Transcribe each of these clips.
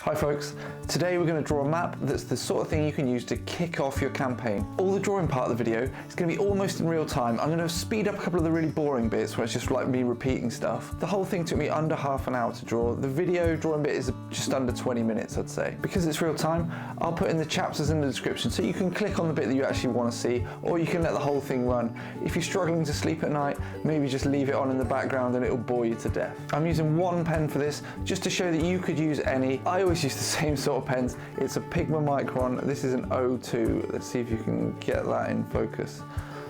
Hi folks, today we're going to draw a map that's the sort of thing you can use to kick off your campaign. All the drawing part of the video is going to be almost in real time. I'm going to speed up a couple of the really boring bits where it's just like me repeating stuff. The whole thing took me under half an hour to draw. The video drawing bit is just under 20 minutes, I'd say. Because it's real time, I'll put in the chapters in the description so you can click on the bit that you actually want to see, or you can let the whole thing run. If you're struggling to sleep at night, maybe just leave it on in the background and it'll bore you to death. I'm using one pen for this just to show that you could use any. I always use the same sort of pens. It's a Sakura MICRON. This is an 02. Let's see if you can get that in focus.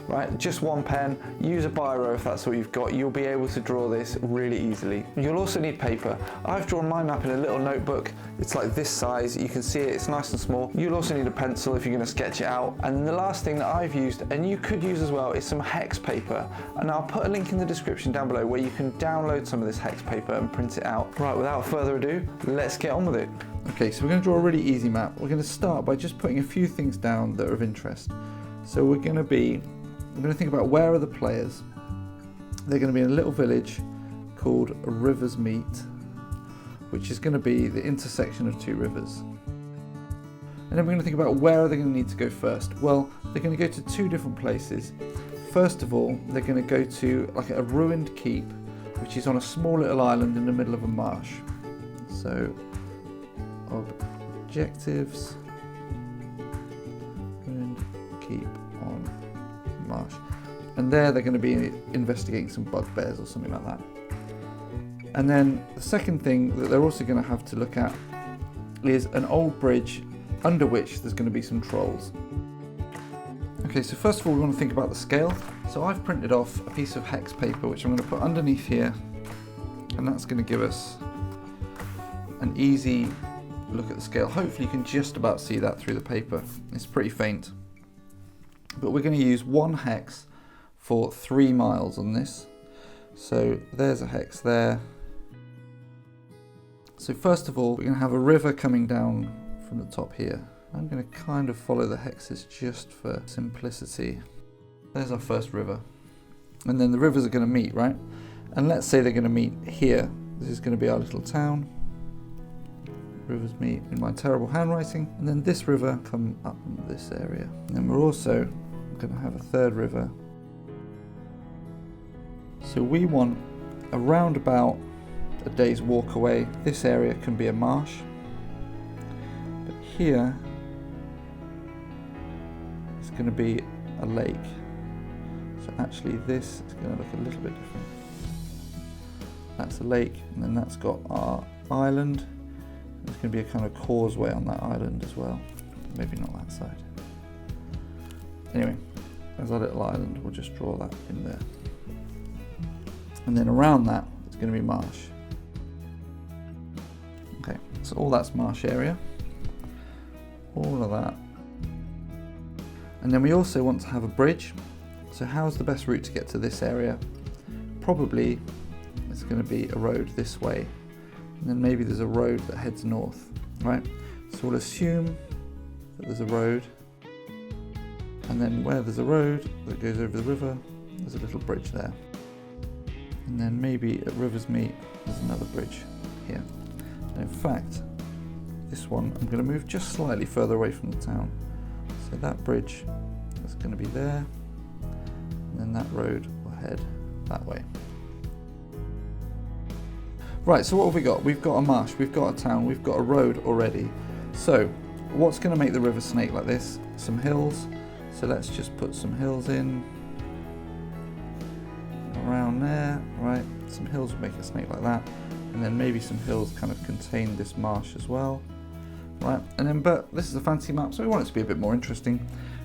Right, just one pen. Use a biro if that's what you've got. You'll be able to draw this really easily. You'll also need paper. I've drawn my map in a little notebook. It's like this size. You can see it, it's nice and small. You'll also need a pencil if you're going to sketch it out. And the last thing that I've used, and you could use as well, is some hex paper. And I'll put a link in the description down below where you can download some of this hex paper and print it out. Right, without further ado, let's get on with it. Okay, so we're going to draw a really easy map. We're going to start by just putting a few things down that are of interest. So we're going to think about where are the players. They're going to be in a little village called Rivers Meet, which is going to be the intersection of two rivers. And then we're going to think about where are they going to need to go first. Well, they're going to go to two different places. First of all, they're going to go to like a ruined keep, which is on a small little island in the middle of a marsh. So, objectives, ruined keep on marsh. And there they're going to be investigating some bugbears or something like that. And then the second thing that they're also going to have to look at is an old bridge under which there's going to be some trolls. Okay, so first of all we want to think about the scale. So I've printed off a piece of hex paper which I'm going to put underneath here, and that's going to give us an easy look at the scale. Hopefully you can just about see that through the paper. It's pretty faint. But we're going to use one hex for 3 miles on this. So there's a hex there. So first of all, we're going to have a river coming down from the top here. I'm going to kind of follow the hexes just for simplicity. There's our first river. And then the rivers are going to meet, right? And let's say they're going to meet here. This is going to be our little town. Rivers meet in my terrible handwriting, and then this river come up in this area. And then we're also going to have a third river. So we want around about a day's walk away. This area can be a marsh, but here it's going to be a lake. So actually this is going to look a little bit different. That's a lake, and then that's got our island. There's going to be a kind of causeway on that island as well. Maybe not that side. Anyway, there's our little island. We'll just draw that in there. And then around that, it's going to be marsh. Okay, so all that's marsh area. All of that. And then we also want to have a bridge. So how's the best route to get to this area? Probably it's going to be a road this way. And then maybe there's a road that heads north, right? So we'll assume that there's a road, and then where there's a road that goes over the river, there's a little bridge there. And then maybe at Rivers Meet, there's another bridge here. And in fact, this one, I'm going to move just slightly further away from the town. So that bridge is going to be there, and then that road will head that way. Right, so what have we got? We've got a marsh, we've got a town, we've got a road already. So, what's going to make the river snake like this? Some hills. So let's just put some hills in. Around there, right? Some hills will make a snake like that. And then maybe some hills kind of contain this marsh as well. Right, and then, but this is a fancy map, so we want it to be a bit more interesting.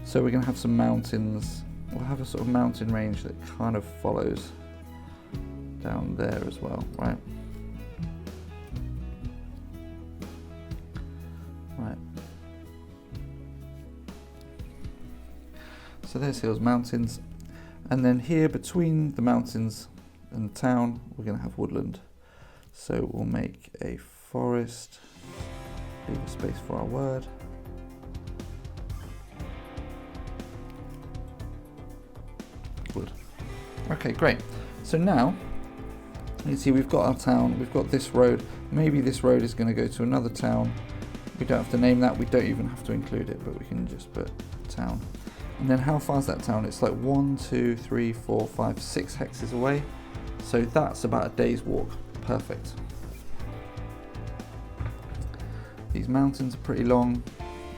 So we're going to have some mountains. We'll have a sort of mountain range that kind of follows down there as well, right? Right. So there's hills, mountains, and then here between the mountains and the town, we're going to have woodland. So we'll make a forest, leave a space for our word. Wood. Okay, great. So now You can see we've got our town, we've got this road. Maybe this road is going to go to another town. We don't have to name that, we don't even have to include it, but we can just put town. And then how far is that town? It's like 1, 2, 3, 4, 5, 6 hexes away. So that's about a day's walk. Perfect. These mountains are pretty long.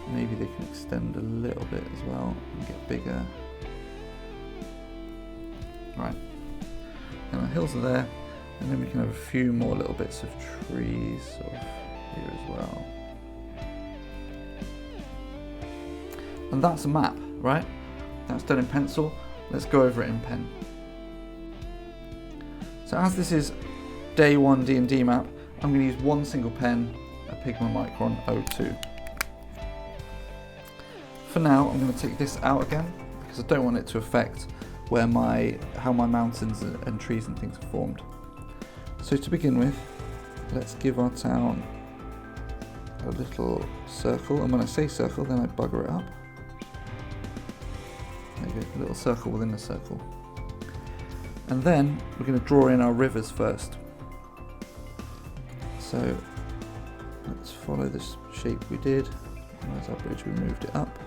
Maybe they can extend a little bit as well and get bigger. Right. And our hills are there. And then we can have a few more little bits of trees sort of here as well. And that's a map, right? That's done in pencil. Let's go over it in pen. So as this is day 1 D&D map, I'm going to use one single pen, a Pigma Micron 02. For now, I'm going to take this out again because I don't want it to affect where how my mountains and trees and things are formed. So to begin with, let's give our town a little circle, and when I say circle, then I bugger it up. There you go, a little circle within a circle. And then we're going to draw in our rivers first. So let's follow this shape we did. Where's our bridge? We moved it up.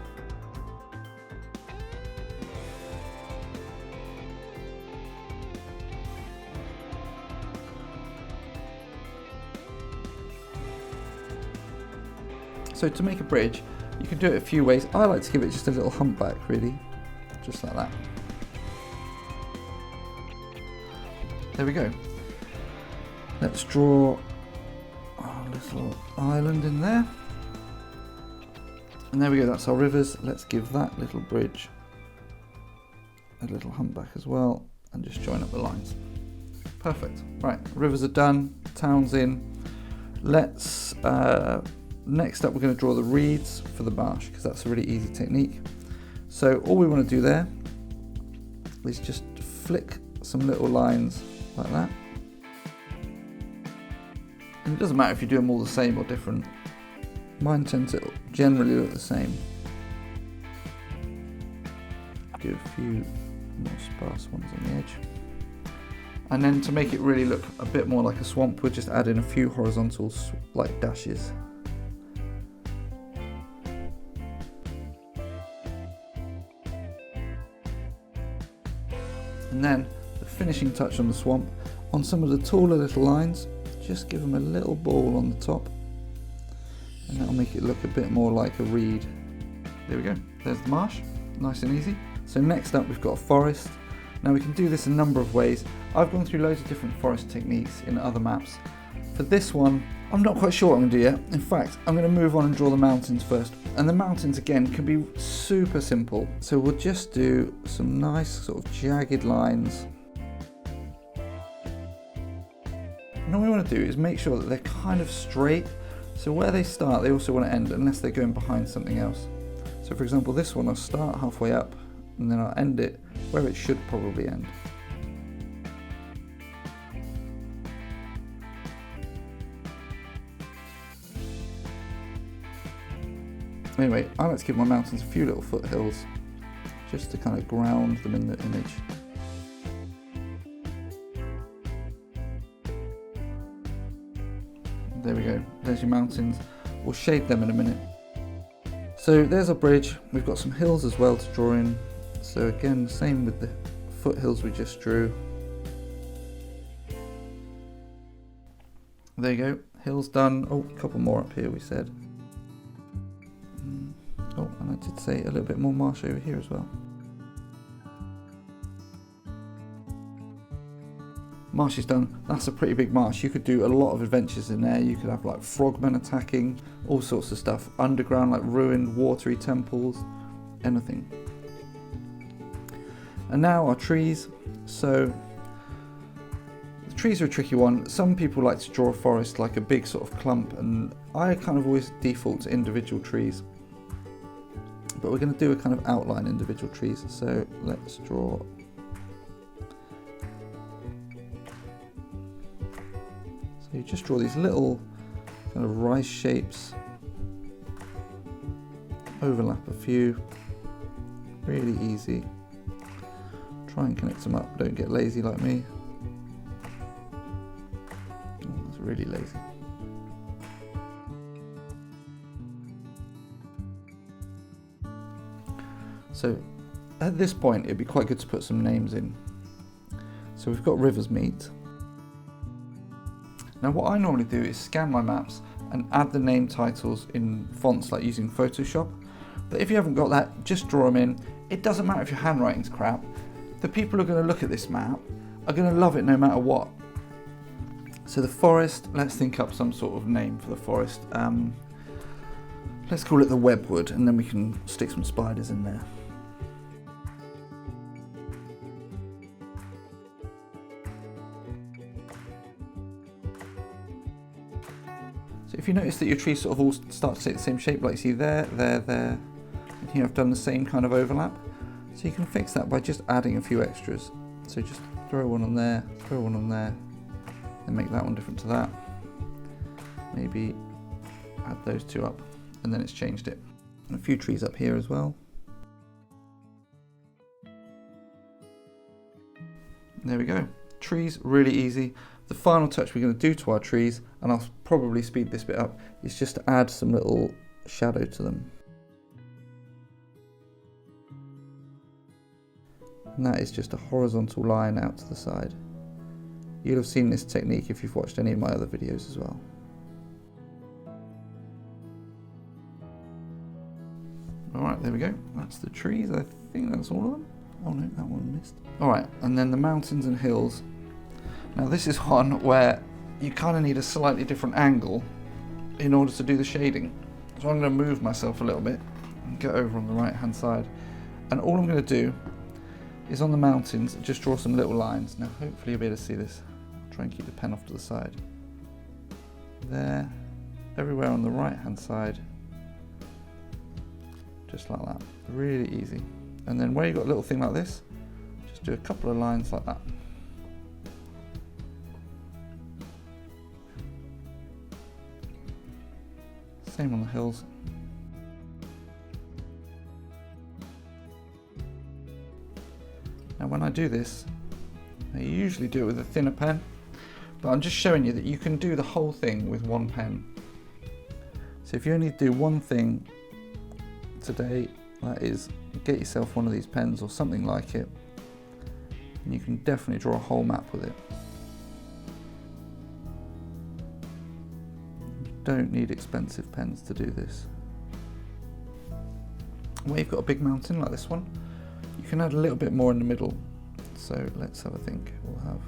So to make a bridge, you can do it a few ways. I like to give it just a little humpback, really, just like that. There we go. Let's draw our little island in there. And there we go, that's our rivers. Let's give that little bridge a little humpback as well, and just join up the lines. Perfect. Right, rivers are done, town's in. Let's next up, we're going to draw the reeds for the marsh because that's a really easy technique. So all we want to do there is just flick some little lines like that. And it doesn't matter if you do them all the same or different. Mine tend to generally look the same. Do a few more sparse ones on the edge. And then to make it really look a bit more like a swamp, we'll just add in a few horizontal like dashes. And then the finishing touch on the swamp, on some of the taller little lines, just give them a little ball on the top, and that'll make it look a bit more like a reed. There we go, there's the marsh, nice and easy. So next up we've got a forest. Now we can do this a number of ways. I've gone through loads of different forest techniques in other maps. For this one, I'm not quite sure what I'm going to do yet. In fact, I'm going to move on and draw the mountains first. And the mountains, again, can be super simple. So we'll just do some nice sort of jagged lines. And all we want to do is make sure that they're kind of straight. So where they start, they also want to end, unless they're going behind something else. So for example, this one, I'll start halfway up, and then I'll end it where it should probably end. Anyway, I like to give my mountains a few little foothills just to kind of ground them in the image. There we go, there's your mountains. We'll shade them in a minute. So there's our bridge. We've got some hills as well to draw in. So again, same with the foothills we just drew. There you go, hills done. Oh, a couple more up here we said. Oh, and I did say a little bit more marsh over here as well. Marsh is done. That's a pretty big marsh. You could do a lot of adventures in there. You could have like frogmen attacking, all sorts of stuff. Underground, like ruined, watery temples, anything. And now our trees. So the trees are a tricky one. Some people like to draw a forest like a big sort of clump, and I kind of always default to individual trees. But we're going to do a kind of outline individual trees. So let's draw. So you just draw these little kind of rice shapes, overlap a few, really easy. Try and connect them up, don't get lazy like me. really lazy. So at this point, it'd be quite good to put some names in. So we've got Rivers Meet. Now what I normally do is scan my maps and add the name titles in fonts like using Photoshop. But if you haven't got that, just draw them in. It doesn't matter if your handwriting's crap. The people who are going to look at this map are going to love it no matter what. So the forest, let's think up some sort of name for the forest. Let's call it the Webwood, and then we can stick some spiders in there. So if you notice that your trees sort of all start to take the same shape, like you see there, and here I've done the same kind of overlap. So you can fix that by just adding a few extras. So just throw one on there, throw one on there, and make that one different to that. Maybe add those two up, and then it's changed it. And a few trees up here as well. There we go. Trees, really easy. The final touch we're going to do to our trees, and I'll probably speed this bit up, is just to add some little shadow to them. And that is just a horizontal line out to the side. You'll have seen this technique if you've watched any of my other videos as well. Alright, there we go. That's the trees. I think that's all of them. Oh no, that one missed. Alright, and then the mountains and hills. Now this is one where you kind of need a slightly different angle in order to do the shading. So I'm going to move myself a little bit and get over on the right hand side. And all I'm going to do is on the mountains, just draw some little lines. Now hopefully you'll be able to see this. I'll try and keep the pen off to the side. There, everywhere on the right hand side. Just like that, really easy. And then where you've got a little thing like this, just do a couple of lines like that. Same on the hills. Now when I do this, I usually do it with a thinner pen, but I'm just showing you that you can do the whole thing with one pen. So if you only do one thing today, that is get yourself one of these pens or something like it, and you can definitely draw a whole map with it. You don't need expensive pens to do this. Where you've got a big mountain like this one, you can add a little bit more in the middle. So let's have a think. We'll have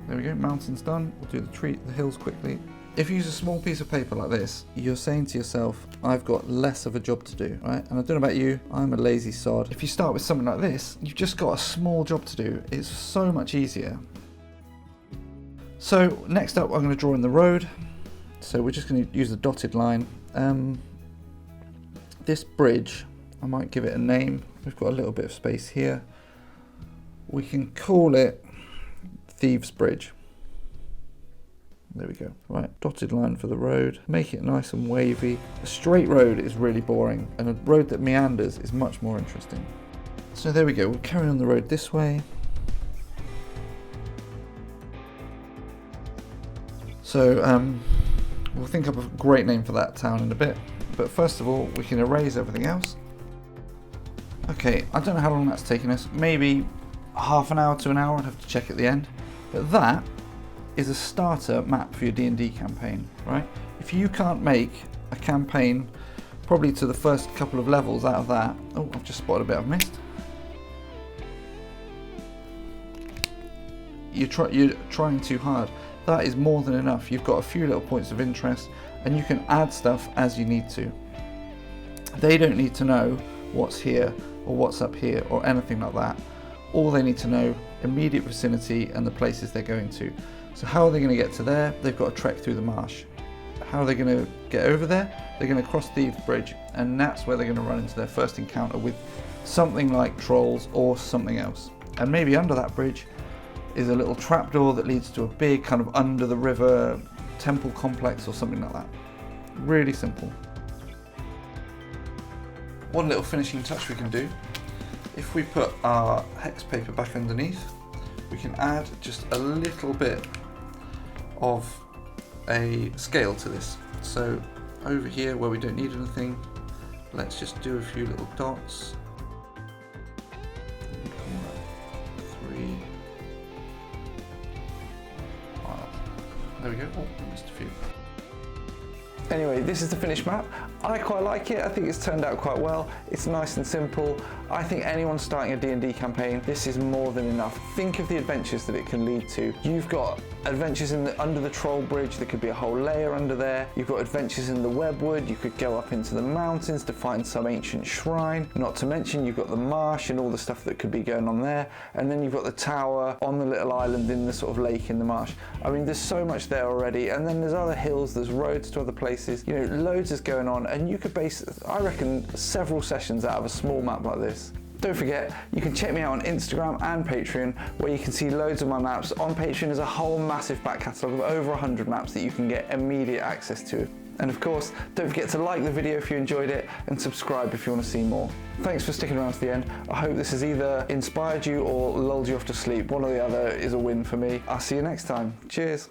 there we go, mountains done. We'll do the hills quickly. If you use a small piece of paper like this, you're saying to yourself, I've got less of a job to do, right? And I don't know about you, I'm a lazy sod. If you start with something like this, you've just got a small job to do. It's so much easier. So next up, I'm going to draw in the road. So we're just going to use the dotted line. This bridge, I might give it a name. We've got a little bit of space here. We can call it Thieves Bridge. There we go. Right, dotted line for the road. Make it nice and wavy. A straight road is really boring, and a road that meanders is much more interesting. So there we go. We'll carry on the road this way. So we'll think up a great name for that town in a bit. But first of all, we can erase everything else. Okay, I don't know how long that's taken us. Maybe half an hour to an hour. I'd have to check at the end. But that is a starter map for your D&D campaign, right? If you can't make a campaign probably to the first couple of levels out of that, oh, I've just spotted a bit I've missed. You're trying too hard. That is more than enough. You've got a few little points of interest, and you can add stuff as you need to. They don't need to know what's here or what's up here or anything like that. All they need to know, immediate vicinity and the places they're going to. So how are they going to get to there? They've got to trek through the marsh. How are they going to get over there? They're going to cross Thieves Bridge, and that's where they're going to run into their first encounter with something like trolls or something else. And maybe under that bridge is a little trapdoor that leads to a big kind of under the river temple complex or something like that. Really simple. One little finishing touch we can do, if we put our hex paper back underneath, we can add just a little bit of a scale to this. So over here where we don't need anything, let's just do a few little dots. 3. There we go. Oh, I missed a few. Anyway, this is the finished map. I quite like it. I think it's turned out quite well. It's nice and simple. I think anyone starting a D&D campaign, this is more than enough. Think of the adventures that it can lead to. You've got adventures under the troll bridge. There could be a whole layer under there. You've got adventures in the webwood. You could go up into the mountains to find some ancient shrine. Not to mention you've got the marsh and all the stuff that could be going on there. And then you've got the tower on the little island in the sort of lake in the marsh. I mean, there's so much there already. And then there's other hills, there's roads to other places. You know, loads is going on, and you could base, I reckon, several sessions out of a small map like this. Don't forget, you can check me out on Instagram and Patreon, where you can see loads of my maps. On Patreon is a whole massive back catalogue of over 100 maps that you can get immediate access to. And of course, don't forget to like the video if you enjoyed it, and subscribe if you want to see more. Thanks for sticking around to the end. I hope this has either inspired you or lulled you off to sleep. One or the other is a win for me. I'll see you next time. Cheers.